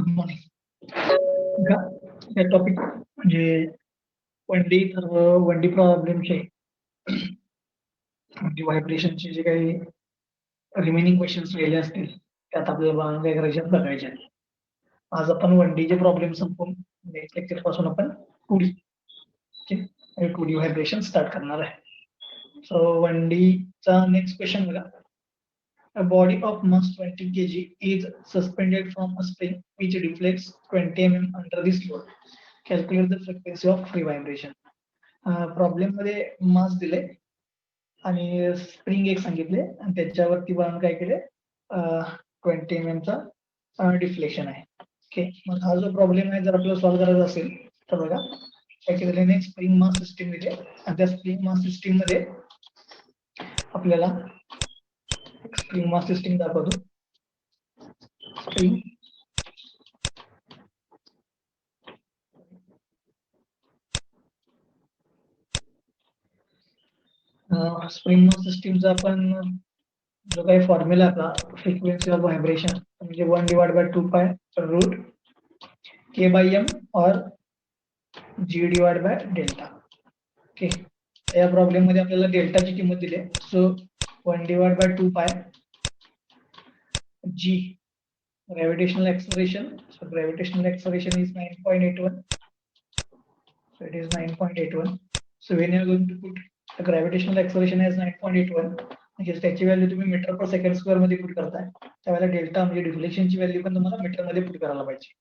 Good morning. या topic म्हणजे one D प्रॉब्लेमचे म्हणजे व्हायब्रेशनचे जे काही रिमेनिंग क्वेश्चन्स राहिले असतील त्यात आपल्याला काय करायचे बघायचे. आज आपण वन डी चे प्रॉब्लेम संपून नेक्स्ट लेक्चर पासून आपण टू डी व्हायब्रेशन स्टार्ट करणार आहे. सो वन डी चा नेक्स्ट क्वेश्चन बघा. A body of mass 20 kg is suspended from a spring which deflects 20 mm under this load. Calculate the frequency of free vibration. Problem मध्ये मास दिले आणि spring एक सांगितले आणि त्याच्यावरती आपण काय केले 20 mm चा डिफ्लेक्शन आहे. ओके, मग हा जो प्रॉब्लेम आहे जर आपल्याला सॉल्व्ह करायचा असेल तर बघा काय केलेले स्प्रिंग मास सिस्टीम दिले आणि त्या स्प्रिंग मास सिस्टीम मध्ये आपल्याला स्प्रिंग मास सिस्टीम दाखवतो. स्प्रिंग मास सिस्टीमचा आपण जो काही फॉर्म्युला आपला फ्रिक्वेन्सी ऑफ व्हायब्रेशन म्हणजे 1/2π √ k/m और g/डेल्टा. ओके, या प्रॉब्लेम मध्ये आपल्याला डेल्टाची किंमत दिली आहे. So 1/2π g gravitational acceleration. So gravitational acceleration is 9.81. So it is 9.81. So when you are going to put the gravitational acceleration as 9.81, म्हणजे त्याची व्हॅल्यू तुम्ही मीटर पर सेकंड स्क्वेअर मध्ये पुट करताय त्यावेळेला डेल्टा म्हणजे डिफ्लेक्शनची व्हॅल्यू पण तुम्हाला मीटर मध्ये पुट करायला पाहिजे.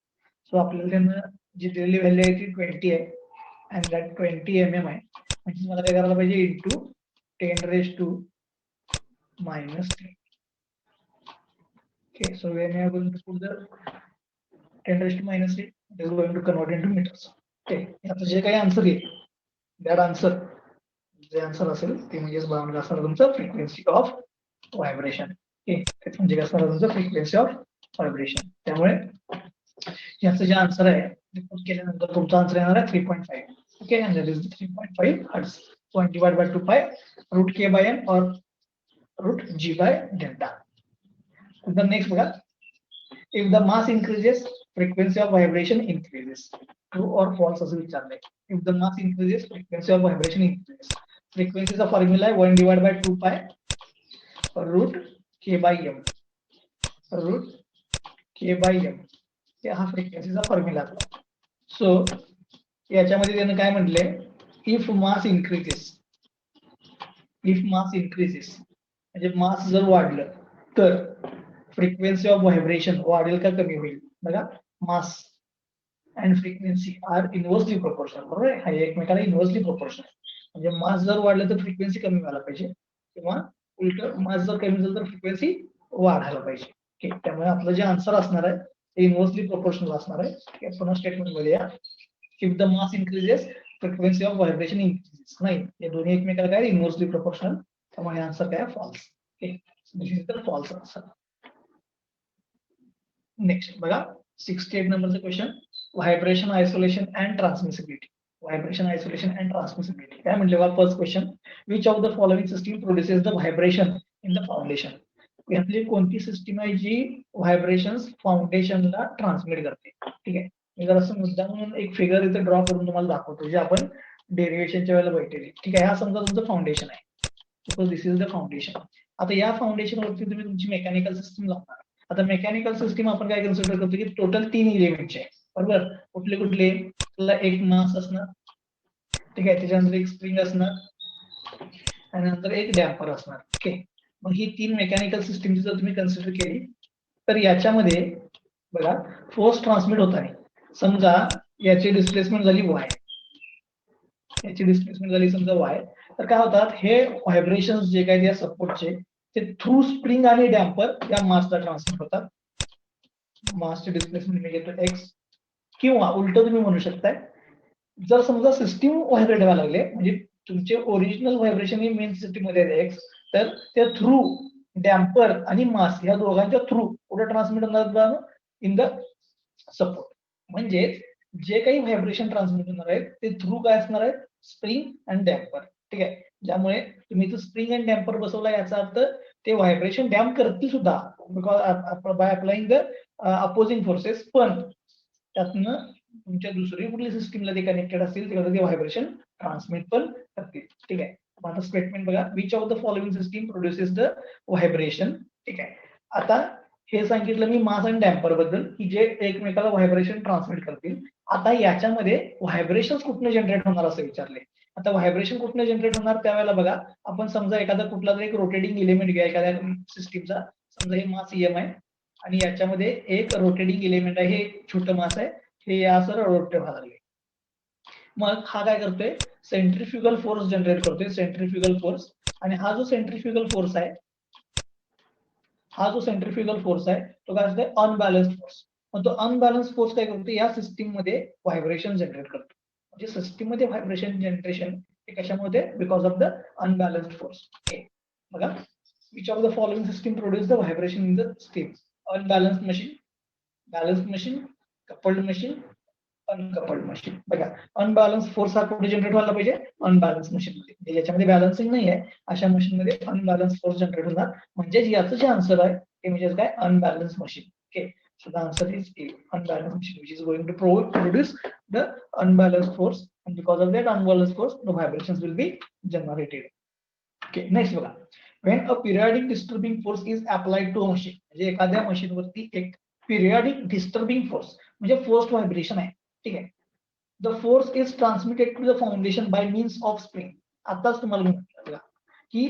सो आपल्याला त्यांना जी दिलेली व्हॅल्यू आहे ती 20 आहे आणि दॅट 20 mm आहे. म्हणजे मला काय करायला पाहिजे into 10⁻⁻3. Okay, so when you are going to put the 10⁻⁻3, it is going to convert into meters. Okay, याचं जे काही आन्सर येईल दॅट आन्सर जे आन्सर असेल ते म्हणजे असणार तुमचं फ्रिक्वेन्सी ऑफ व्हायब्रेशन. ओके, म्हणजे काय असणार तुमचं फ्रिक्वेन्सी ऑफ व्हायब्रेशन. त्यामुळे याचं जे आन्सर आहे ते पुट केल्यानंतर तुमचा आन्सर येणार आहे 3.5. Okay, and that is 3.5 hertz. 1/2π √ k/m or √ g/delta. The next बघा, if the mass increases frequency of vibration increases. True or false असं विचारलंय. If the mass increases frequency of vibration increases. फ्रिक्वेन्सीचा formula आहे 1/2π √ k/m √ हा फ्रिक्वेन्सीचा formula आहे. So याच्यामध्ये त्यानं काय म्हटले, इफ मास इन्क्रीजेस म्हणजे मास जर वाढलं तर फ्रिक्वेन्सी ऑफ व्हायब्रेशन वाढेल का कमी होईल. बघा, mass and frequency are inversely proportional. बरोबर आहे, हा एकमेकाला इनव्हर्सली प्रोपोर्शनल. म्हणजे मास जर वाढलं तर फ्रिक्वेन्सी कमी व्हायला पाहिजे किंवा उलट मास जर कमी झालं तर फ्रिक्वेन्सी वाढायला पाहिजे. ओके, त्यामुळे आपलं जे आन्सर असणार आहे ते इनव्हर्सली प्रोपोर्शनल असणार आहे. पुन्हा स्टेटमेंट मध्ये या, if the mass increases frequency of vibration increases. नाही, हे दोन्ही एकमेकाला काय इनव्हर्सली प्रोपोर्शनल. त्यामुळे आन्सर काय false. Okay, this is the false answer. Next बघा 68 नंबरचा question, vibration isolation and transmissibility. Vibration isolation and transmissibility काय म्हटले बघा. First question, which of the following system produces the vibration in the foundation. यातली कोणती system आहे जी vibrations फाउंडेशनला transmit करते. ठीक आहे, मी जर असं मुद्दा म्हणून एक फिगर इथे ड्रॉ करून तुम्हाला दाखवतो जे आपण डेरिव्हेशनच्या वेळेला बैठेली. ठीक आहे, हा समजा तुमचं फाउंडेशन आहे. Suppose this is the foundation. आता या फाउंडेशन वरती तुम्ही तुमची मेकॅनिकल सिस्टीम लावणार. आता मेकॅनिकल सिस्टीम आपण काय कन्सिडर करतो की टोटल 3 एलिमेंटचे आहे. बरोबर, कुठले कुठले, एक मास असणार, ठीक आहे, त्याच्यानंतर एक स्प्रिंग असणार आणि नंतर एक डॅम्पर असणार. ओके, मग ही 3 मेकॅनिकल सिस्टीमची जर तुम्ही कन्सिडर केली तर याच्यामध्ये बघा फोर्स ट्रान्समिट होत आहे. समजा याची डिस्प्लेसमेंट झाली y, याची डिस्प्लेसमेंट झाली समजा y, तर काय होतात हे व्हायब्रेशन्स जे काही या सपोर्टचे ते थ्रू स्प्रिंग आणि डॅम्पर या मासला ट्रान्समिट होतात. मासचे डिस्प्लेसमेंट मी घेतो x, किंवा उलट तुम्ही म्हणू शकताय जर समजा सिस्टीम व्हायब्रेट व्हायला लागले म्हणजे तुमचे ओरिजिनल व्हायब्रेशन ही मेन सिस्टीम मध्ये आहे x, तर त्या थ्रू डॅम्पर आणि मास या दोघांच्या थ्रू कुठे ट्रान्समिट होणार इन द सपोर्ट. म्हणजे जे काही व्हायब्रेशन ट्रान्समिट होणार आहे ते थ्रू काय असणार आहे स्प्रिंग अँड डॅम्पर. ठीक आहे, ज्यामुळे तुम्ही इथं स्प्रिंग अँड डॅम्पर बसवला याचा अर्थ ते व्हायब्रेशन डॅम्प करतील सुद्धा because by applying the opposing forces, पण त्यातनं तुमच्या दुसरी कुठली सिस्टीमला ते कनेक्टेड असतील तिकडे ते व्हायब्रेशन ट्रान्समिट पण करतील. ठीक आहे. आता स्टेटमेंट बघा, which of the following system produces the vibration. ठीक आहे. आता हे सांगितलं मी मास आणि डॅम्पर बद्दल की जे एकमेकाला व्हायब्रेशन ट्रान्समिट करतील. आता याच्यामध्ये व्हायब्रेशन कुठनं जनरेट होणार असं विचारले. आता व्हायब्रेशन कुठनं जनरेट होणार त्यावेळेला बघा, आपण समजा एखादा कुठला तरी एक रोटेटिंग एलिमेंट घ्या एखाद्या सिस्टीमचा, समजा हे मास EM आहे आणि याच्यामध्ये एक रोटेटिंग एलिमेंट आहे, हे छोटं मास आहे, हे या सर रोटेट व्हायला लागले. मग हा काय करतोय, सेंट्रीफ्युगल फोर्स जनरेट करतोय, सेंट्रीफ्युगल फोर्स. आणि हा जो सेंट्रीफ्युगल फोर्स आहे, हा जो सेंट्रीफ्युगल फोर्स आहे तो काय असतोय, अनबॅलन्स्ड फोर्स. मग तो अनबॅलन्स फोर्स काय करतो, या सिस्टीम मध्ये व्हायब्रेशन जनरेट करतो. म्हणजे सिस्टीम मध्ये व्हायब्रेशन जनरेशन हे कशामुळे, because of the unbalanced force. Okay बघा, which of the following system produce the vibration in the steam. Unbalanced machine, balanced machine, coupled machine, uncoupled machine. बघा, unbalance force हा कुठे generate व्हायला पाहिजे, unbalance machine मध्ये. ज्याच्यामध्ये बॅलन्सिंग नाही आहे अशा मशीन मध्ये अनबॅलन्स फोर्स जनरेट होणार. म्हणजे याचं जे आन्सर आहे ते म्हणजे काय, unbalance machine. Okay, so the answer is A, unbalance machine, which is going to produce the unbalanced force, and because of that unbalanced force the vibrations will be generated. Okay, next बघा, when a periodic disturbing force is applied to a machine, म्हणजे एखाद्या machine वरती एक periodic disturbing force म्हणजे forced vibration आहे. ठीक आहे. The force is transmitted to the foundation by means of spring. आताच तुम्हाला मी म्हटलं की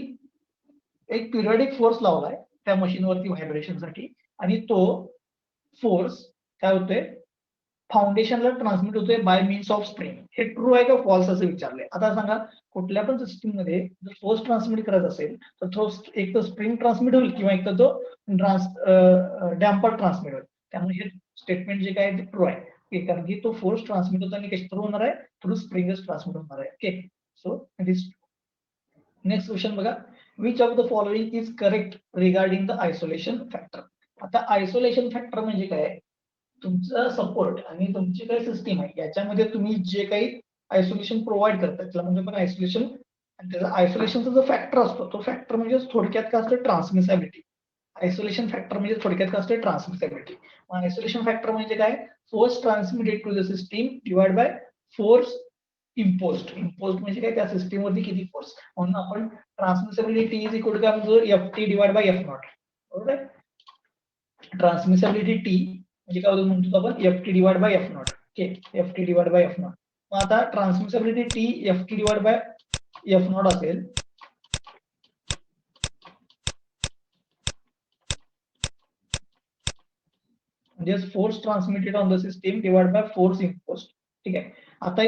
एक पिरियडिक फोर्स लावलाय त्या मशीनवरती व्हायब्रेशनसाठी आणि तो फोर्स काय होतोय, फाउंडेशनला ट्रान्समिट होतोय बाय मीन्स ऑफ स्प्रिंग. हे ट्रू आहे का फॉल्स असं विचारलंय. आता सांगा, कुठल्या पण सिस्टीम मध्ये जर फोर्स ट्रान्समिट करत असेल तर तो एक तर स्प्रिंग ट्रान्समिट होईल किंवा एक तर तो डॅम्पर ट्रान्समिट होईल. त्यामुळे हे स्टेटमेंट जे काय ते ट्रू आहे, कारण की तो फोर्स ट्रान्समिट होताना कशी थ्रू होणार आहे, थ्रू स्प्रिंगच ट्रान्समिट होणार आहे. Okay, so it is. Next question बघा, which of the following is correct regarding the isolation factor. आता आयसोलेशन फॅक्टर म्हणजे काय, तुमचा सपोर्ट आणि तुमची काय सिस्टीम आहे याच्यामध्ये तुम्ही जे काही आयसोलेशन प्रोव्हाइड करतात त्याला म्हणजे पण आयसोलेशन. आणि त्याचा आयसोलेशनचा जो फॅक्टर असतो तो फॅक्टर म्हणजे थोडक्यात काय असतं, ट्रान्समिसिबिलिटी. आयसोलेशन फॅक्टर म्हणजे थोडक्यात काय असतं, ट्रान्समिसिबिलिटी. आयसोलेशन फॅक्टर म्हणजे काय, force transmitted to the system divide by force imposed. Imposed म्हणजे काय, त्या सिस्टीम वरती किती फोर्स. म्हणून आपण ट्रान्समिसिबिलिटी इज इक्वल टू काय म्हणतो, FT divide by F not. बरोबर आहे. ट्रान्समिसिबिलिटी T म्हणजे काय म्हणतो आपण, FT divide by F not. Okay, FT divide by F not. मग आता ट्रान्समिसिबिलिटी T FT divide by F not असेल, म्हणजे force transmitted on the system divide by force imposed. ठीक आहे. आता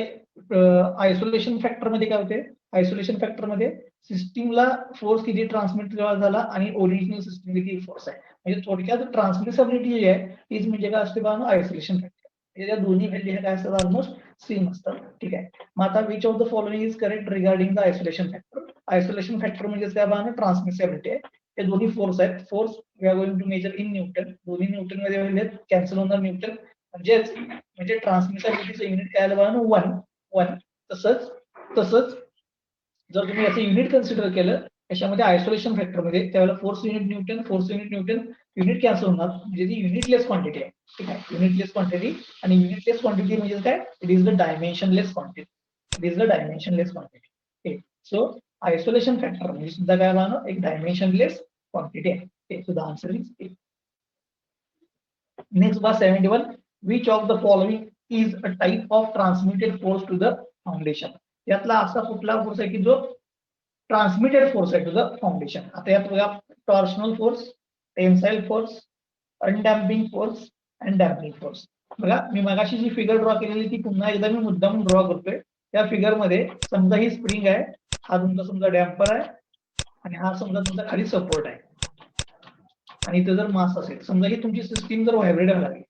आयसोलेशन फॅक्टर मध्ये काय होते, आयसोलेशन फॅक्टर मध्ये सिस्टीमला फोर्स किती ट्रान्समिट झाला आणि ओरिजिनल सिस्टीम किती फोर्स आहे. म्हणजे थोडक्यात ट्रान्समिसिबिलिटी जी आहे तीच म्हणजे काय असते बघा, आयसोलेशन फॅक्टर. म्हणजे त्या दोन्ही व्हॅल्यू काय असतात, ऑलमोस्ट सेम असतात. ठीक आहे. मग आता which of the following is correct regarding the isolation factor. Isolation factor म्हणजे काय बघा, ट्रान्समिसिबिलिटी आहे. हे दोन्ही फोर्स आहेत. Force we are going to measure in newton. दोन्ही न्यूटन मध्ये म्हणजे कॅन्सल होणार न्यूटन. म्हणजे ट्रान्समिसिबिलिटीचं युनिट काय आलं बघा ना, 1. तसंच जर तुम्ही याचं युनिट कन्सिडर केलं याच्यामध्ये आयसोलेशन फॅक्टर मध्ये, त्यावेळेला force unit Newton, force unit Newton, unit cancel होणार. म्हणजे ती युनिटलेस क्वांटिटी आहे. ठीक आहे, युनिटलेस क्वांटिटी. आणि युनिटलेस क्वांटिटी म्हणजे काय, it is the dimensionless quantity. It is the dimensionless quantity. So isolation factor म्हणजे सुद्धा काय बघा, एक डायमेन्शनलेस क्वांटिटी आहे. So the answer is A. Next बा 71, which of the following is a type of transmitted force to the foundation. यातला असा कुठला फोर्स आहे की जो ट्रान्समिटेड फोर्स आहे टू द फाउंडेशन. आता यात बघा, torsional force, tensile force, undamping force and damping force. बघा, मी मगाशी जी फिगर ड्रॉ केलेली ती पुन्हा एकदा मी मुद्दाम ड्रॉ करतोय. त्या फिगर मध्ये समजा ही स्प्रिंग आहे, हा तुमचा समजा डॅम्पर आहे आणि हा समजा तुमचा खाली सपोर्ट आहे. आणि इथं जर मास असेल, समजा ही तुमची सिस्टीम जर व्हायब्रेट व्हायला लागली,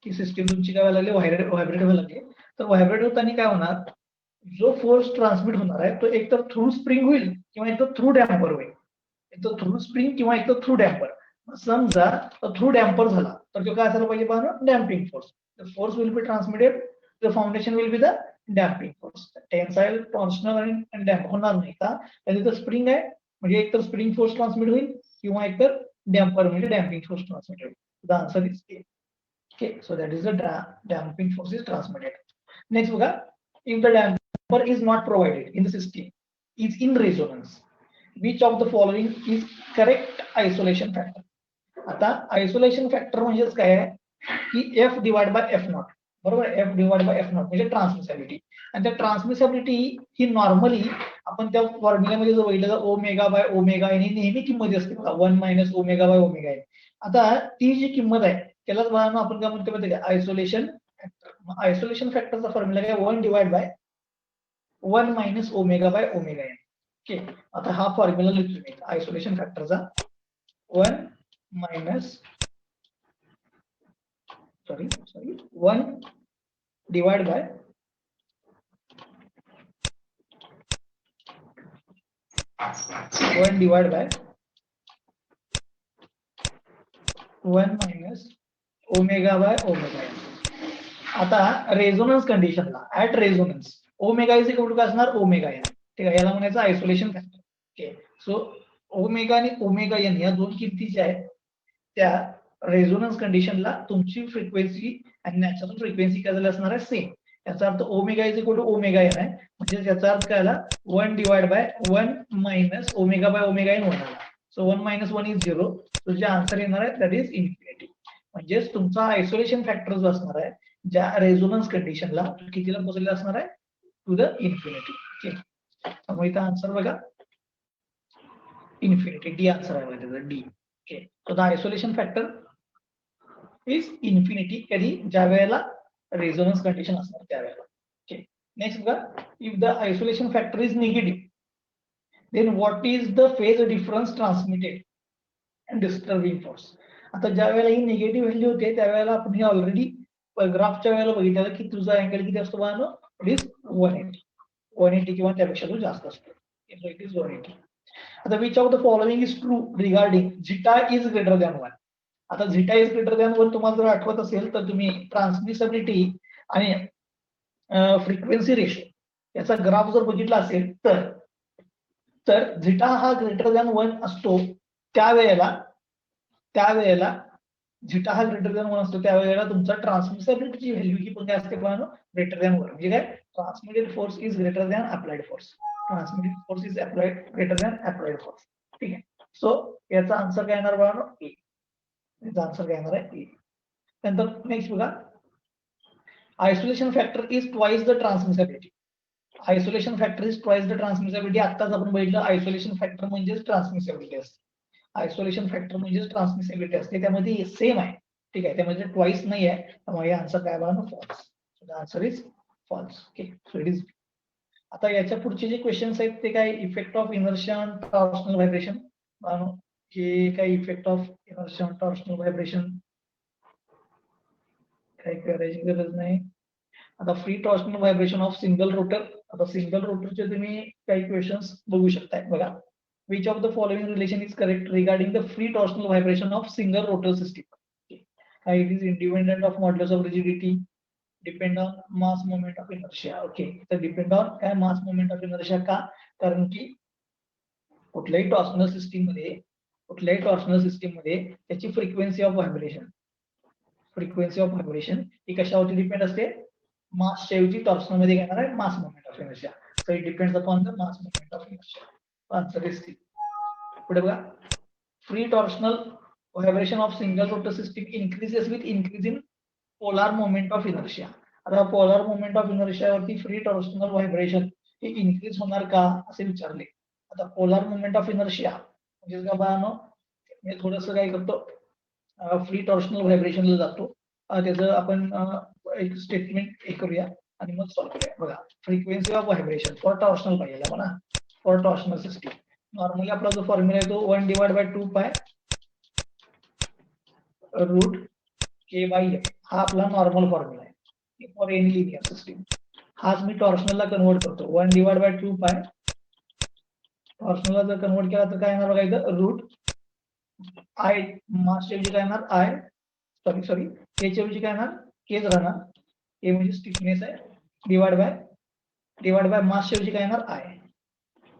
की सिस्टीम तुमची काय व्हायला लागली, व्हायब्रेट व्हायला लागली, तर व्हायब्रेट होताना काय होणार, जो फोर्स ट्रान्समिट होणार आहे तो एक तर थ्रू स्प्रिंग होईल किंवा एक तर थ्रू डॅम्पर होईल. एक तर थ्रू स्प्रिंग किंवा एक तर थ्रू डॅम्पर. समजा थ्रू डॅम्पर झाला तर तो काय असायला पाहिजे पहा, damping force. The force will be transmitted, the foundation will be the damping force. Tensile, torsional आणि डॅम्प होणार नाही का, त्याने तर स्प्रिंग आहे म्हणजे एक तर स्प्रिंग फोर्स ट्रान्समिट होईल किंवा एक तर डॅम्पर म्हणजे डॅम्पिंग फोर्स ट्रान्समिट होईल. The answer is A. Okay, so that is the damping force is transmitted. Next बघा, if the damper is not provided in the system, is in resonance, which of the following is correct isolation factor? आता isolation factor म्हणजेच काय आहे की F divide by F not, बरोबर, F divide by F not म्हणजे ट्रान्समिसिबिलिटी. आणि त्या ट्रान्समिसिबिलिटी ही normally आपण त्या फॉर्म्युल्यामध्ये जर बघितलं तर ओमेगा बाय ओमेगा एन ही नेहमी किंमत असते बघा, 1 minus omega by omega N. आता ती जी किंमत आहे त्यालाच बघा आपण काय म्हणतो माहिती आहे, आयसोलेशन फॅक्टर. आयसोलेशन फॅक्टरचा फॉर्म्युला काय, 1 divide by 1 minus omega by omega N. Okay, आता हा फॉर्म्युला लिहितो मी आयसोलेशन फॅक्टरचा, 1 minus 1 divide by 1 divide by 1 minus omega by omega N. आता रेझोनन्स कंडिशनला at resonance omega is equal to काय असणार, ओमेगा एन. ठीक आहे, याला म्हणायचं isolation factor. Okay, so omega आणि ओमेगा एन या दोन किमती ज्या आहेत त्या रेझोनन्स कंडिशनला तुमची फ्रिक्वेन्सी आणि नॅचरल फ्रिक्वेन्सी काय झाली असणार आहे, सेम. याचा अर्थ omega is equal to omega N आहे, म्हणजे याचा अर्थ काय आला, 1 divide by 1 minus omega by omega N 1 आला. So 1 minus 1 is 0. तो जे आन्सर येणार आहे दॅट इज इन्फिनिटी. म्हणजेच तुमचा आयसोलेशन फॅक्टर जो असणार आहे ज्या रेझोनन्स कंडिशनला कितीला पोहोचलेला असणार आहे, टू द इन्फिनिटी. ओके, त्यामुळे इथं आन्सर बघा इन्फिनिटी, डी आन्सर आहे त्याचा, D. Okay, so the isolation factor is infinity कधी, ज्या वेळेला रेझोनन्स कंडिशन असणार त्यावेळेला. ओके, नेक्स्ट बघा, if the isolation factor is negative then what is the phase difference transmitted and disturbing force? आता ज्या वेळेला ही निगेटिव्ह व्हॅल्यू होते त्यावेळेला आपण हे ऑलरेडी ग्राफच्या वेळेला बघितलं की तुझा अँगल किती असतो बघा, इट इज 180 किंवा त्यापेक्षा तो जास्त असतो, इट इज 180. आता which of the following is true regarding zeta is greater than 1? आता झिटा इज ग्रेटर दॅन 1 तुम्हाला जर आठवत असेल तर तुम्ही ट्रान्समिसिबिलिटी आणि फ्रिक्वेन्सी रेशो याचा ग्राफ जर बघितला असेल तर झिटा हा ग्रेटर दॅन 1 असतो त्यावेळेला झिटा हा ग्रेटर दॅन 1 असतो त्यावेळेला तुमचा ट्रान्समिसिबिलिटीची व्हॅल्यू ही पण काय असते पाहणं, ग्रेटर दॅन 1. म्हणजे काय, transmitted force is greater than applied force. Transmitted force is greater than applied force. ठीक आहे, सो याचा आन्सर काय येणार बघा, ए. याचा आन्सर काय येणार आहे, ए. नंतर नेक्स्ट बघा, isolation factor is twice the transmissibility. Isolation factor is twice the transmissibility. आताच आपण बघितलं आयसोलेशन फॅक्टर म्हणजेच ट्रान्समिसिबिलिटी असते. आयसोलेशन फॅक्टर म्हणजेच ट्रान्समिसिबिलिटी असते, त्यामध्ये सेम आहे. ठीक आहे, त्यामध्ये ट्वाइस नाही आहे, त्यामुळे आन्सर काय बघा, false. The answer is false. Okay, so it is. आता याच्या पुढचे जे क्वेश्चन्स आहेत ते काय, effect of inertia torsional vibration. हे काय effect of inertia torsional vibration काय करायची गरज नाही. आता free torsional vibration of single rotor. आता सिंगल रोटरचे तुम्ही काही क्वेश्चन्स बघू शकताय बघा. Which of the following relation is correct regarding the free torsional vibration of single rotor system? It is independent of modulus of rigidity, depend on mass moment of inertia. Okay, तर depend on काय, मास moment of inertia. का, कारण की कुठल्याही torsional system मध्ये त्याची frequency of vibration ही कशावरती डिपेंड असते, मासच्या ऐवजी टॉर्शनल मध्ये घेणार आहे mass moment of inertia. So it depends upon the mass moment of inertia. Answer is C. पुढे बघा, free torsional vibration of single rotor system increases with increase in polar moment of inertia. आता polar moment of inertia वरती free torsional vibration हे increase होणार का असे विचारले. आता पोलार मोमेंट ऑफ इनर्शिया म्हणजे का बघा, मी थोडस काय करतो, फ्री टॉर्शनल व्हायब्रेशनला जातो, त्याचं आपण एक स्टेटमेंट हे करूया आणि मग सॉल्व्ह करूया. बघा, frequency of vibration for torsional पाहिजे म्हणा, फॉर टॉर्शनल सिस्टीम नॉर्मली आपला जो फॉर्म्युला आहे तो 1 divide by 2 pi root K bye F हा आपला नॉर्मल फॉर्म्युला आहे फॉर एनी लिनियर सिस्टीम. हाच मी टॉर्शनलला कन्वर्ट करतो, 1 डिवाइड बाय 2 पाय. टॉर्शनलला जर कन्वर्ट केला तर काय येणार बघा, इथं रूट आय मासच्या ऐवजी काय येणार, आय सॉरी केच्या ऐवजी काय येणार, केच राहणार. ए म्हणजे स्टिफनेस आहे, डिवाइड बाय मासच्या ऐवजी काय येणार, आय.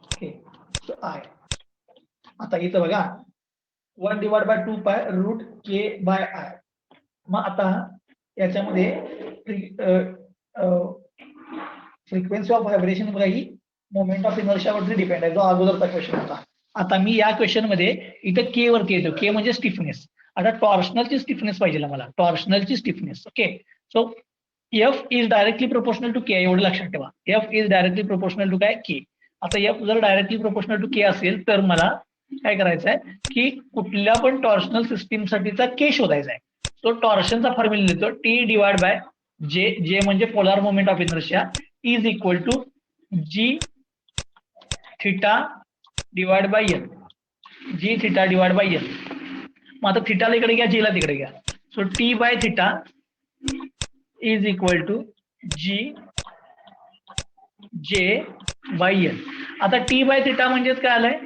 Okay, so I. आता इथं बघा 1 divide by 2 pi root K bye I. मग आता याच्यामध्ये फ्रिक्वेन्सी ऑफ व्हायब्रेशन बघा ही मोमेंट ऑफ इनर्शियावरती डिपेंड आहे, जो अगोदरचा क्वेश्चन होता. आता मी या क्वेश्चन मध्ये इथं के वरती येतो, के म्हणजे स्टिफनेस. आता टॉर्शनलची स्टिफनेस पाहिजे मला, टॉर्शनलची stiffness. Okay, so F is directly proportional to K, एवढं लक्षात ठेवा. F is directly proportional to काय, के. आता एफ जर डायरेक्टली प्रोपोर्शनल टू के असेल तर मला काय करायचं आहे की कुठल्या पण टॉर्शनल सिस्टीम साठीचा के शोधायचा आहे. तो टॉर्शनचा फॉर्म्युला लिहितो, T divide by J, J म्हणजे polar moment of inertia, is equal to G theta divide by L, G theta divide by L. मग आता थिटाला इकडे घ्या, जीला तिकडे घ्या. So T by theta is equal to G J by L. आता टी बाय थिटा म्हणजेच काय आलंय,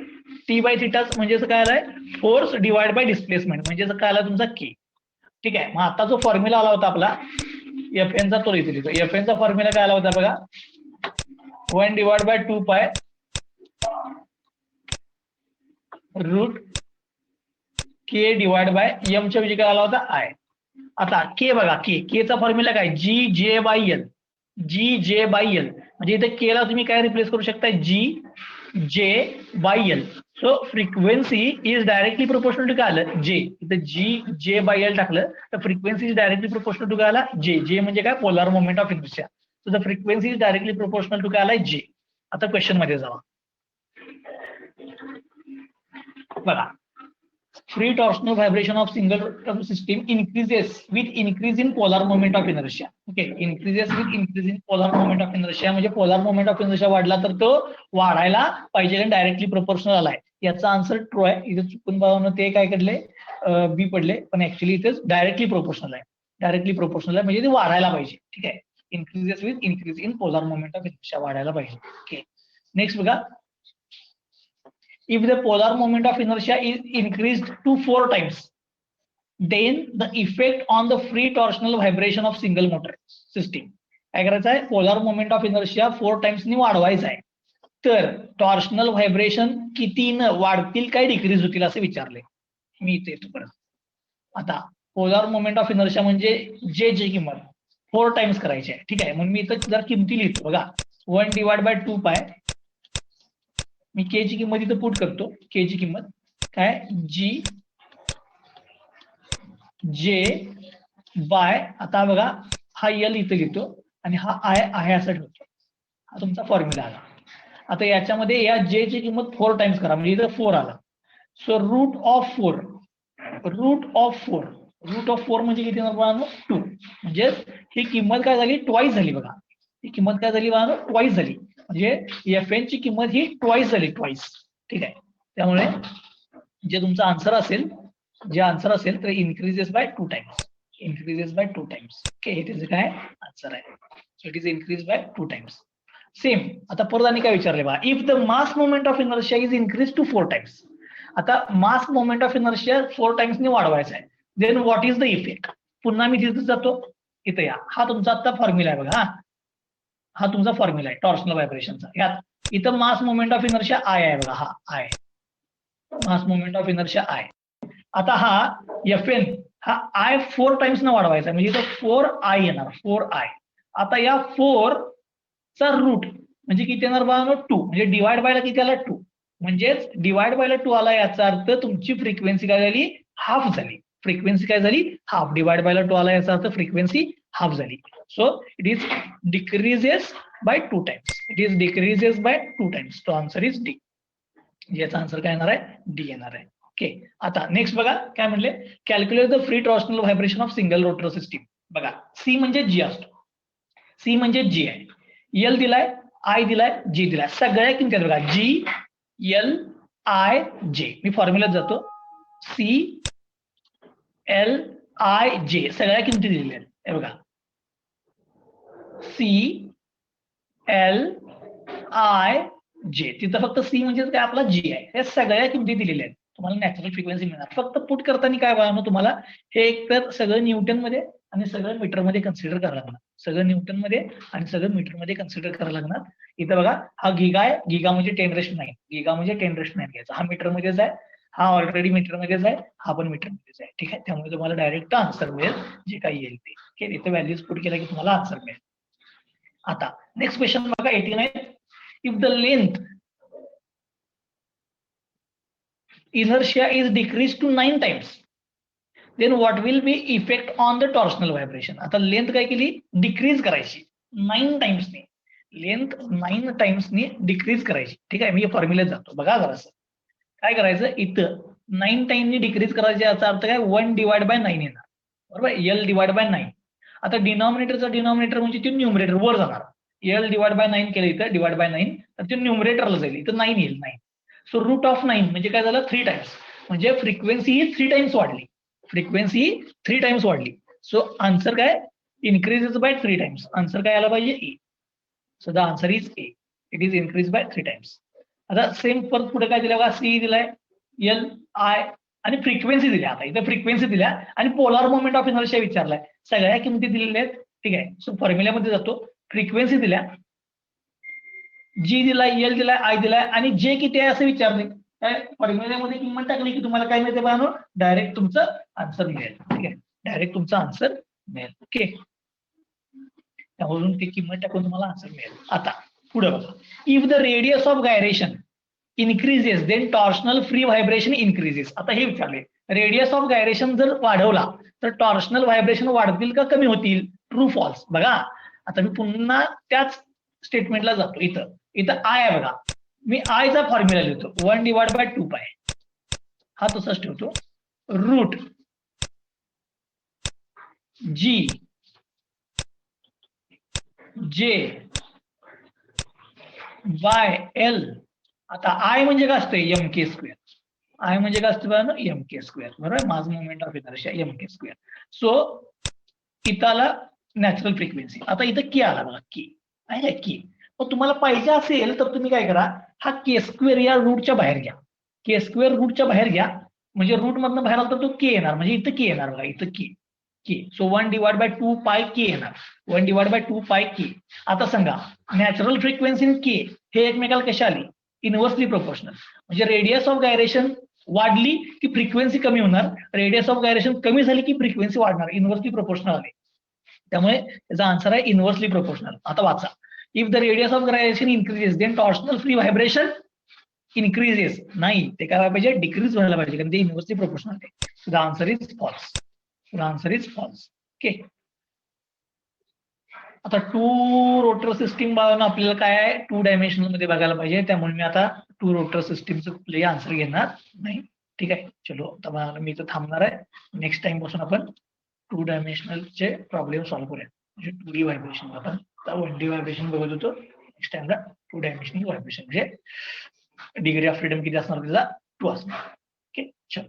टी बाय थिटा म्हणजेच काय आलाय, फोर्स डिवाइड बाय डिस्प्लेसमेंट म्हणजे काय आला तुमचा के. ठीक आहे. मग आता जो फॉर्म्युला आला होता आपला एफ एन चा, तो इथे लिहितो. एफ एन चा फॉर्म्युला काय आला होता बघा, 1 divide by 2 pi root K divide by M च्या ऐवजी काय आला होता आय. आता के बघा, के चा फॉर्म्युला काय, जी J by L, G J by L. म्हणजे इथे के ला तुम्ही काय रिप्लेस करू शकता, G J by L. So frequency is directly proportional to काय आलं, जे. इथे जी जे बाय एल टाकलं तर frequency is directly proportional to काय आला, जे. जे म्हणजे काय, polar moment of inertia. So the frequency is directly proportional to काय आलाय, जे. आता क्वेश्चन मध्ये जावा बघा. Free torsional vibration of single rotor system increases with increase in polar moment of inertia. Okay, increases with increase in polar moment of inertia म्हणजे polar moment of inertia वाढला तर तो वाढायला पाहिजे आणि डायरेक्टली प्रोपोर्शनल आलाय. याचा आन्सर ट्रू आहे. इथे चुकून बघावं ते काय कडले बी पडले, पण ऍक्च्युली इथे डायरेक्टली प्रोपोर्शनल आहे. डायरेक्टली प्रोपोर्शनल आहे म्हणजे ते वाढायला पाहिजे. ठीक आहे, increases with increase in polar moment of inertia वाढायला पाहिजे. ओके, नेक्स्ट बघा. If the polar moment of inertia is increased to 4 times, then the effect on the free torsional vibration of single motor system. काय करायचं आहे, polar moment of inertia 4 times नी वाढवायचा आहे. तर टॉर्शनल व्हायब्रेशन कितीनं वाढतील काय डिक्रीज होतील असं विचारले. मी इथे येतो परत. आता पोलार मोमेंट ऑफ इनर्शिया म्हणजे जे ची किंमत 4 टाइम्स करायची आहे. ठीक आहे, म्हणून मी इथं जर किमती लिहितो बघा, 1 डिवाइड बाय 2 पाय, मी के ची किंमत इथं पुट करतो. के ची किंमत काय, जी जे बाय, आता बघा हा एल इथं घेतो आणि हा आय आहे असं ठेवतो. हा तुमचा फॉर्म्युला आला. आता याच्यामध्ये या जे ची किंमत 4 टाइम्स करा म्हणजे इथं 4 आला. So root of 4, root of 4, root of 4 म्हणजे किती येणार, 2. म्हणजे ही किंमत काय झाली, ट्वाइस झाली बघा. ही किंमत काय झाली बघा, ट्वाइस झाली. म्हणजे एफ एन ची किंमत ही ट्वाइस झाली, ट्वाइस. ठीक आहे, त्यामुळे जे तुमचा आन्सर असेल, जे आन्सर असेल तर increases by 2 times, increases by 2 times. Okay, हे त्याचं काय आन्सर आहे. So it is increase by 2 times. Same आता परत आणि काय विचारले बघा, if the mass moment of inertia is increase to 4 times. आता mass moment of inertia 4 times ने वाढवायचा आहे. Then what is the effect. पुन्हा मी तिथे जातो, इथं या. हा तुमचा आता फॉर्म्युला आहे बघा. हा तुमचा फॉर्म्युला आहे टॉर्शनल व्हायब्रेशनचा. यात इथं मास मोमेंट ऑफ इनर्शिया आय आहे बघा, हा I, mass moment of inertia I. आता हा एफ एन हा आय 4 टाइम्स न वाढवायचा म्हणजे इथं 4 आय येणार, 4 आय. आता या 4 चा रूट म्हणजे किती येणार बघा, 2. म्हणजे डिवाइड बायला किती आला, 2. म्हणजेच डिवाइड बायला 2 आला, याचा अर्थ तुमची फ्रिक्वेन्सी काय झाली, हाफ झाली. फ्रिक्वेन्सी काय झाली, हाफ. डिवाइड बायला 2 आला याचा अर्थ फ्रिक्वेन्सी हाफ झाली. So it is decreases by 2 times. It is decreases by 2 times. तो आन्सर इज डी. याचा आन्सर काय येणार आहे, डी येणार आहे. ओके, आता नेक्स्ट बघा काय म्हणले, calculate the free torsional vibration of single rotor system. बघा, सी म्हणजे जी असतो, सी म्हणजे जी आहे, एल दिलाय, आय दिलाय, जी दिलाय. सगळ्या किमती बघा, जी एल आय जे. मी फॉर्म्युल्यात जातो, सी एल आय जे सगळ्या किमती दिलेल्या आहेत. हे बघा, सी एल आय जे, तिथं फक्त सी म्हणजे काय आपला जी आहे. हे सगळ्या किमती दिलेल्या आहेत. तुम्हाला नॅचरल फ्रिक्वेन्सी मिळणार. फक्त पुट करताना काय बघा तुम्हाला, हे एक तर सगळं न्यूटन मध्ये आणि सगळं मीटर मध्ये कन्सिडर करायला लागणार. सगळं न्यूटन मध्ये आणि सगळं मीटर मध्ये कन्सिडर करायला लागणार. इथं बघा हा गिगा आहे, गिगा म्हणजे 10⁹ गीगा म्हणजे 10⁹ घ्यायचा. हा मीटर मध्येच आहे, हा ऑलरेडी मीटर मध्येच आहे, हा पण मीटर मध्येच आहे. ठीक आहे, त्यामुळे तुम्हाला डायरेक्ट आन्सर मिळेल जे काही येईल ते. ठीक आहे, इथे व्हॅल्यूज पुट केला की तुम्हाला आन्सर मिळेल. आता नेक्स्ट क्वेश्चन बघा 89. If the length inertia is decreased to 9 times, then what will be effect on the torsional vibration? आता लेंथ काय केली, डिक्रीज करायची 9 टाइम्सनी, लेंथ 9 टाइम्सनी डिक्रीज करायची. ठीक आहे, मी फॉर्म्युल्यात जातो बघा जरासं. काय करायचं, इथं 9 टाइमनी डिक्रीज करायचे, याचा अर्थ काय 1 डिवाइड बाय 9 येणार, बरोबर, एल डिवाइड बाय 9. आता डिनॉमिनेटरचा डिनॉमिनेटर म्हणजे ते न्यूमरेटर वर जाणार, एल डिवाइड बाय 9 केलं इथं डिवाइड बाय 9, तर ते न्यूमरेटरला जाईल, इथं 9 येईल 9. सो रूट ऑफ 9 म्हणजे काय झालं 3 टाइम्स, म्हणजे फ्रिक्वेन्सी ही 3 टाइम्स वाढली, फ्रिक्वेन्सी 3 टाइम्स वाढली. सो आन्सर काय, इन्क्रीजेस बाय 3 टाइम्स, आन्सर काय आला पाहिजे A. So the answer is A, it is increase by 3 times. आता सेम परत पुढे काय दिलं बघा, सी दिलाय, एल आय आणि फ्रिक्वेन्सी दिल्या. आता इथे फ्रिक्वेन्सी दिल्या आणि पोलार मोमेंट ऑफ इनर्शिया विचारलाय, सगळ्या किमती दिलेल्या आहेत. ठीक आहे, सो फॉर्म्युल्यामध्ये जातो, फ्रिक्वेन्सी दिल्या, जी दिलाय, एल दिलाय, आय दिलाय आणि जे किती आहे असं विचारले. काय फॉर्म्युल्यामध्ये किंमत टाकली की तुम्हाला काय मिळते बघा, डायरेक्ट तुमचं आन्सर मिळेल. ठीक आहे, डायरेक्ट तुमचं आन्सर मिळेल. ओके, त्यावरून ती किंमत टाकून तुम्हाला आन्सर मिळेल. आता पुढे बघा, if the radius of gyration increases then torsional free vibration increases. आता हे विचारले, रेडियस ऑफ गायरेशन जर वाढवला तर टॉर्शनल व्हायब्रेशन वाढतील का कमी होतील, ट्रू फॉल्स. बघा आता मी पुन्हा त्याच स्टेटमेंटला जातो, इथं आय आहे बघा, मी आयचा फॉर्म्युला लिहितो 1 डिवाइड बाय 2 पाय, हा तसाच ठेवतो, route G J by L. आता आय म्हणजे काय असतं, एम के स्क्वेअर, आय म्हणजे काय असतं बघा, एम के स्क्वेअर, बरोबर, mass moment of inertia M K square. So इथं आला नॅचरल फ्रिक्वेन्सी. आता इथं के आला बघा, के आहे का, के. मग तुम्हाला पाहिजे असेल तर तुम्ही काय करा, हा के स्क्वेअर या रूटच्या बाहेर घ्या, के स्क्वेअर रूटच्या बाहेर घ्या, म्हणजे रूट मधनं बाहेर आला तर तो के येणार, म्हणजे इथं के येणार बघा, इथं के के. सो 1 डिवाइड बाय 2 पाय के येणार, 1 डिवाइड बाय 2 पाय के. आता सांगा, नॅचरल फ्रिक्वेन्सी आणि के हे एकमेकाला कशा आली, इनव्हर्सली प्रोपोर्शनल, म्हणजे रेडियस ऑफ गायरेशन वाढली की फ्रिक्वेन्सी कमी होणार, रेडियस ऑफ गायरेशन कमी झाली की फ्रिक्वेन्सी वाढणार, इनव्हर्सली प्रोपोर्शनल आले. त्यामुळे त्याचा आन्सर आहे इनव्हर्सली प्रोपोर्शनल. आता वाचा, if the radius of gyration increases then torsional free vibration increases. नाही, ते काय पाहिजे, डिक्रीज व्हायला पाहिजे, कारण ते इनव्हर्सली प्रोपोर्शनल आहे. The answer is false, the answer is false. Okay, आता टू रोटर सिस्टीम आपल्याला काय आहे, 2 डायमेन्शनल मध्ये बघायला पाहिजे, त्यामुळे मी आता 2 रोटर सिस्टीमचं कुठलंही आन्सर घेणार नाही. ठीक आहे, चलो आता मी इथं थांबणार आहे. नेक्स्ट टाइम पासून आपण 2 डायमेन्शनलचे प्रॉब्लेम सॉल्व्ह करूया, म्हणजे 2D व्हायब्रेशन. आपण 1D व्हायब्रेशन बघत होतो, नेक्स्ट टाइमला 2 डायमेन्शनल व्हायब्रेशन, म्हणजे डिग्री ऑफ फ्रीडम किती असणार त्याचा, 2 असणार. ओके, चलो.